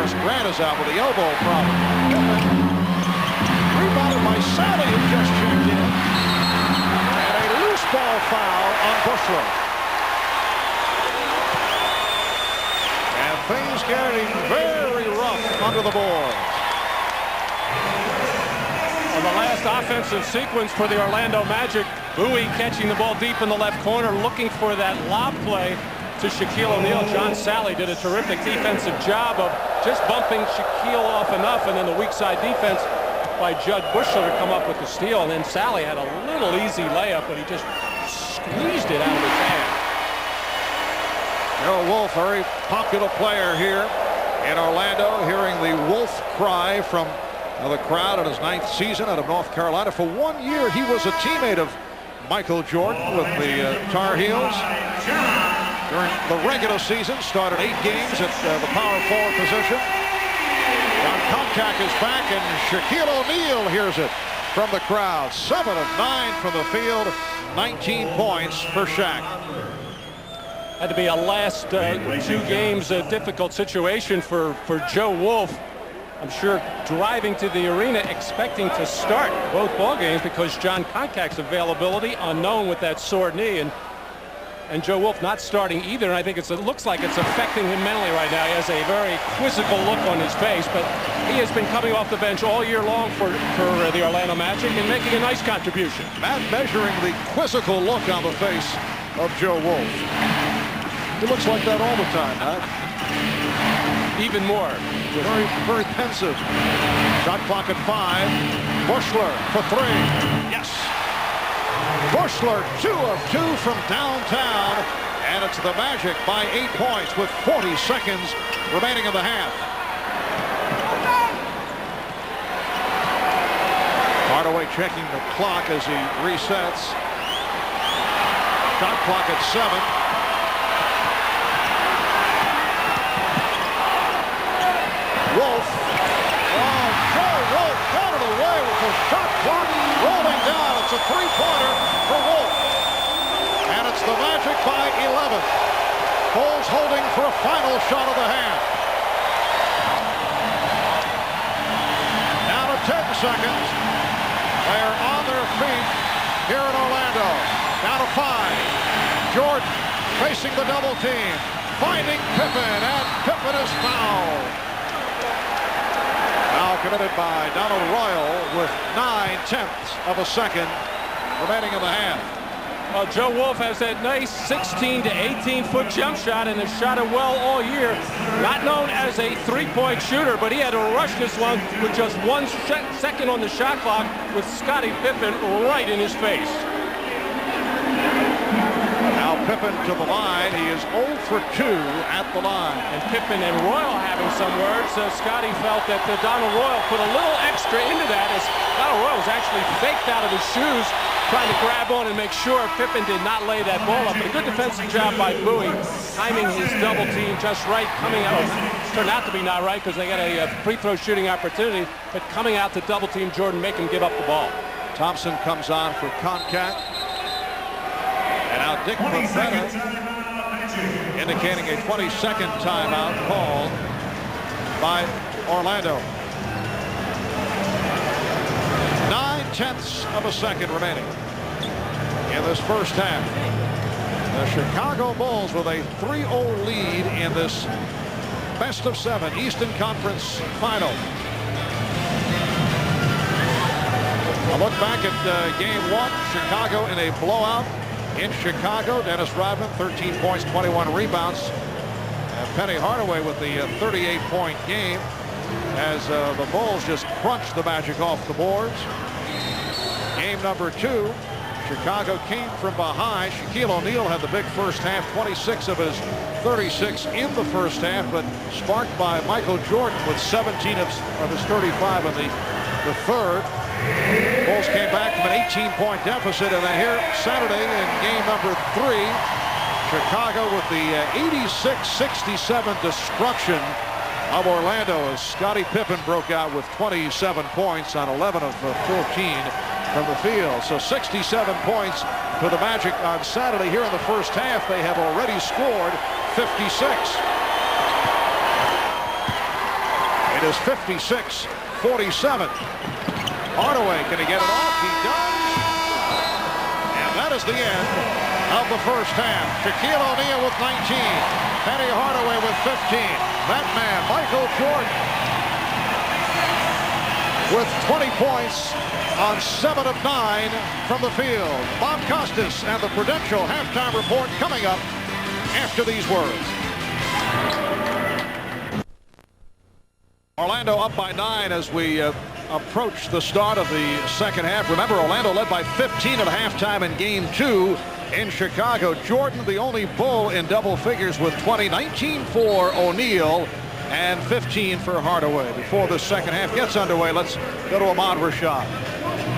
Horace Grant is out with the elbow problem. Rebounded by Sally, who just checked in. And a loose ball foul on Bushler. And things getting very rough under the boards. On the last offensive sequence for the Orlando Magic, Bowie catching the ball deep in the left corner, looking for that lob play to Shaquille O'Neal. John Sally did a terrific defensive job of just bumping Shaquille off enough, and then the weak side defense by Judd Bushler to come up with the steal. And then Sally had a little easy layup, but he just squeezed it out of his hand. Joe Wolf, very popular player here in Orlando, hearing the Wolf cry from the crowd in his 9th season out of North Carolina. For 1 year, he was a teammate of Michael Jordan with the Tar Heels. During the regular season, started 8 games at the power forward position. John Koncak is back, and Shaquille O'Neal hears it from the crowd. 7 of 9 from the field, 19 points for Shaq. Had to be a last 2 games difficult situation for Joe Wolf. I'm sure driving to the arena expecting to start both ball games because John Koncak's availability unknown with that sore knee, and Joe Wolf not starting either. And I think it looks like it's affecting him mentally right now. He has a very quizzical look on his face, but he has been coming off the bench all year long for the Orlando Magic and making a nice contribution. Matt measuring the quizzical look on the face of Joe Wolf. He looks like that all the time, Matt. Even more. Very, very pensive. Shot clock at 5. Bushler for 3. Yes. Bushler 2 of 2 from downtown, and it's the Magic by 8 points with 40 seconds remaining in the half. Hardaway checking the clock as he resets. Shot clock at 7. Wolf. Oh, Joe Wolf got it away with the shot clock rolling down. It's a 3-pointer for Wolf. And it's the Magic by 11. Bulls holding for a final shot of the half. Down to 10 seconds. They're on their feet here in Orlando. Down to 5. Jordan facing the double team. Finding Pippen, and Pippen is fouled. Foul committed by Donald Royal with 9/10 of a second remaining in the half. Well, Joe Wolf has that nice 16 to 18-foot jump shot and has shot it well all year. Not known as a three-point shooter, but he had to rush this one with just 1 second on the shot clock with Scottie Pippen right in his face. Now Pippen to the line. He is 0 for 2 at the line. And Pippen and Royal having some words. Scottie felt that Donald Royal put a little extra into that as Donald Royal was actually faked out of his shoes, trying to grab on and make sure Pippen did not lay that ball up. But a good defensive job by Bowie, timing his double team just right, coming out. Turned out to be not right because they got a free throw shooting opportunity, but coming out to double team Jordan, make him give up the ball. Thompson comes on for Koncak. And now Dick Pavetta indicating a 20-second timeout call by Orlando. 9/10 of a second remaining in this first half. The Chicago Bulls with a 3-0 lead in this best of 7 Eastern Conference final. A look back at game 1, Chicago in a blowout in Chicago. Dennis Rodman, 13 points, 21 rebounds. Penny Hardaway with the 38-point game as the Bulls just crunched the Magic off the boards. Game number 2, Chicago came from behind. Shaquille O'Neal had the big first half, 26 of his 36 in the first half, but sparked by Michael Jordan with 17 of his 35 in the third. Bulls came back from an 18-point deficit, and then here Saturday in game number 3, Chicago with the 86-67 destruction of Orlando as Scottie Pippen broke out with 27 points on 11 of 14 from the field. So 67 points for the Magic on Saturday. Here in the first half, they have already scored 56. It is 56-47. Hardaway, can he get it off? He does. And that is the end of the first half. Shaquille O'Neal with 19. Penny Hardaway with 15. That man, Michael Jordan, with 20 points on 7 of 9 from the field. Bob Costas and the Prudential halftime report coming up after these words. Orlando up by 9 as we approach the start of the second half. Remember, Orlando led by 15 at halftime in game 2 in Chicago. Jordan, the only Bull in double figures with 20, 19 for O'Neal and 15 for Hardaway. Before the second half gets underway, let's go to Ahmad Rashad.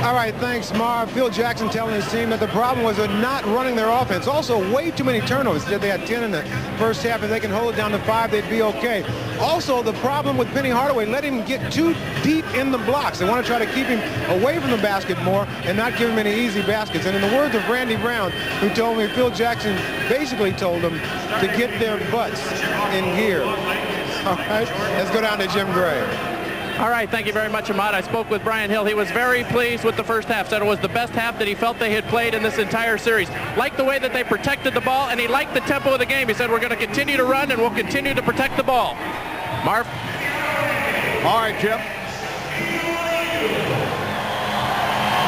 All right, thanks, Marv. Phil Jackson telling his team that the problem was not running their offense. Also, way too many turnovers. They had 10 in the first half. If they can hold it down to 5, they'd be okay. Also, the problem with Penny Hardaway, let him get too deep in the blocks. They want to try to keep him away from the basket more and not give him any easy baskets. And in the words of Randy Brown, who told me Phil Jackson basically told them to get their butts in gear. All right, let's go down to Jim Gray. All right, thank you very much, Ahmad. I spoke with Brian Hill. He was very pleased with the first half. Said it was the best half that he felt they had played in this entire series. Liked the way that they protected the ball, and he liked the tempo of the game. He said, we're going to continue to run, and we'll continue to protect the ball. Marv? All right, Jim.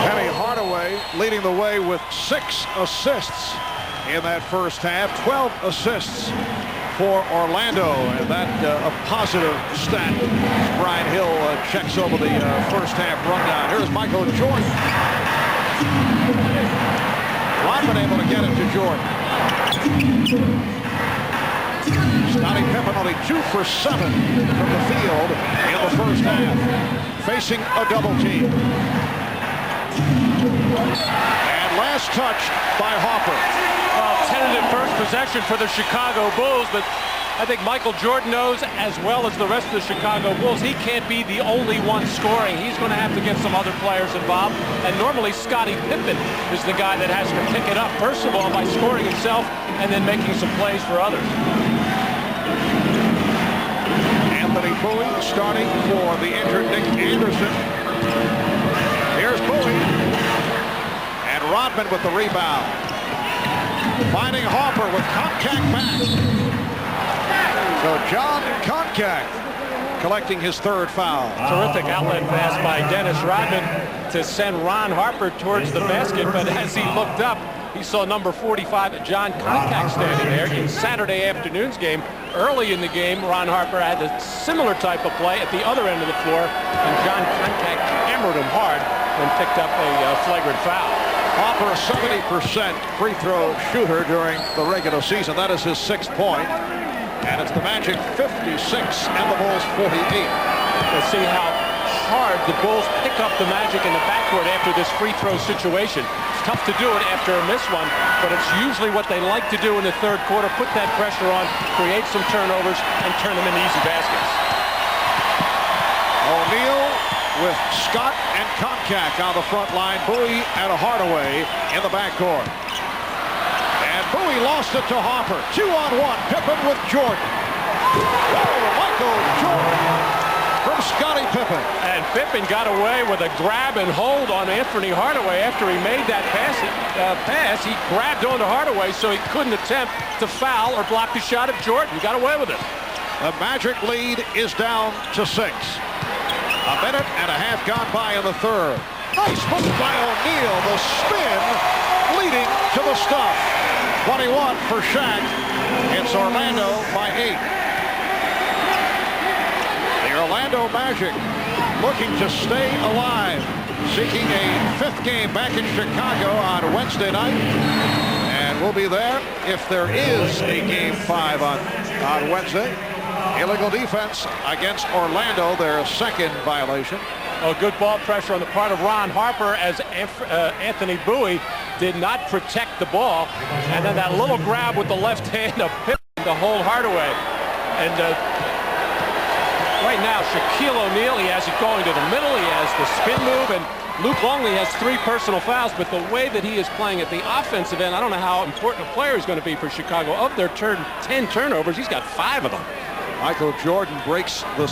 Penny Hardaway leading the way with 6 assists in that first half. 12 assists for Orlando, and that a positive stat. Brian Hill checks over the first half rundown. Here's Michael Jordan. Rodman able to get it to Jordan. Scottie Pippen only 2 for 7 from the field in the first half, facing a double team. And last touch by Harper. Tentative first possession for the Chicago Bulls, but I think Michael Jordan knows, as well as the rest of the Chicago Bulls, he can't be the only one scoring. He's going to have to get some other players involved, and normally Scottie Pippen is the guy that has to pick it up, first of all, by scoring himself and then making some plays for others. Anthony Bowie starting for the injured Nick Anderson. Here's Bowie, and Rodman with the rebound. Finding Harper with Koncak back. So John Koncak collecting his 3rd foul. Terrific outlet pass by Dennis Rodman to send Ron Harper towards the basket, but as he looked up, he saw number 45, John Koncak, standing there. In Saturday afternoon's game, early in the game, Ron Harper had a similar type of play at the other end of the floor, and John Koncak hammered him hard and picked up a flagrant foul. Harper, a 70% free throw shooter during the regular season. That is his 6th point. And it's the Magic 56 and the Bulls 48. We'll see how hard the Bulls pick up the Magic in the backcourt after this free throw situation. It's tough to do it after a missed one, but it's usually what they like to do in the 3rd quarter. Put that pressure on, create some turnovers, and turn them into easy baskets. O'Neal with Scott and Koncak on the front line. Bowie and Hardaway in the backcourt. And Bowie lost it to Harper. 2-on-1. Pippen with Jordan. Oh, Michael Jordan from Scottie Pippen. And Pippen got away with a grab and hold on Anthony Hardaway after he made that pass. He grabbed onto Hardaway so he couldn't attempt to foul or block the shot of Jordan. He got away with it. The Magic lead is down to 6. A minute and a half gone by in the 3rd. Nice move by O'Neal. The spin leading to the stuff. 21 for Shaq. It's Orlando by 8. The Orlando Magic looking to stay alive, seeking a 5th game back in Chicago on Wednesday night. And we'll be there if there is a game 5 on Wednesday. Illegal defense against Orlando, their 2nd violation. Oh, good ball pressure on the part of Ron Harper as Anthony Bowie did not protect the ball. And then that little grab with the left hand of Pippen to hold Hardaway. And right now, Shaquille O'Neal, he has it going to the middle. He has the spin move. And Luke Longley has 3 personal fouls. But the way that he is playing at the offensive end, I don't know how important a player he's going to be for Chicago. Of their 10 turnovers, he's got 5 of them. Michael Jordan breaks the